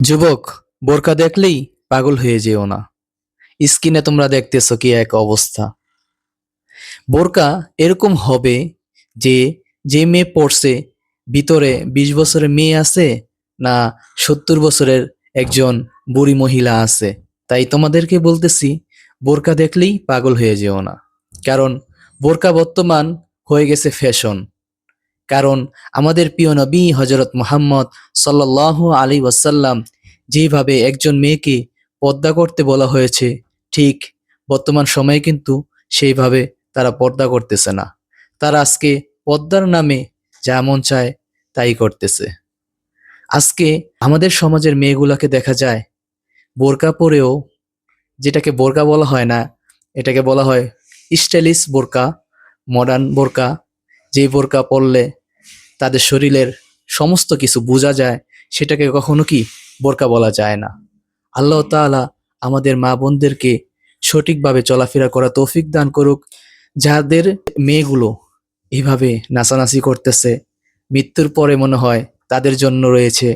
যুবক, বোরকা দেখলেই পাগল হয়ে যেও না। স্ক্রিনে তোমরা দেখতেছো কি এক অবস্থা। বোরকা এরকম হবে যে, যে মেয়ে পড়ছে ভিতরে 20 বছরের মেয়ে আছে না 70 বছরের একজন বুড়ি মহিলা আছে। তাই তোমাদেরকে বলতেছি, বোরকা দেখলেই পাগল হয়ে যেও না। কারণ বোরকা বর্তমান হয়ে গেছে ফ্যাশন। কারণ আমাদের প্রিয় নবী হযরত মুহাম্মদ সাল্লাল্লাহু আলাইহি ওয়াসাল্লাম যেভাবে একজন মেয়েকে পর্দা করতে বলা হয়েছে, ঠিক বর্তমান সময়ে কিন্তু সেইভাবে তারা পর্দা করতেছে না। তারা আজকে পর্দার নামে যা মন চায় তাই করতেছে। আজকে আমাদের সমাজের মেয়েগুলাকে দেখা যায় বোরকা পরেও, যেটাকে বোরকা বলা হয় না, এটাকে বলা হয় স্টাইলিশ বোরকা, মডার্ন বোরকা। যেই বোরকা পরলে তাদের শরীরের সমস্ত কিছু বোঝা যায়, সেটাকে কখনো কি বোরকা বলা যায় না। আল্লাহ তাআলা আমাদের মা বোনদেরকে সঠিকভাবে চলাফেরা করা তৌফিক দান করুক। যাদের মেয়েগুলো এভাবে নাচানাচি করতেছে, মৃত্যুর পরে মনে হয় তাদের জন্য রয়েছে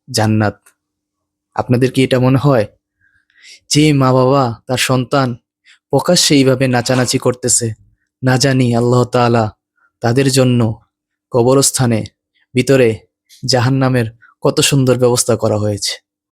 জান্নাত। আপনাদের কি এটা মনে হয়? যে মা বাবা তার সন্তান প্রকাশ্যে এইভাবে নাচানাচি করতেছে, না জানি আল্লাহ তাআলা তাদের জন্য কবরস্থানে ভিতরে জাহান্নামের কত সুন্দর ব্যবস্থা করা হয়েছে।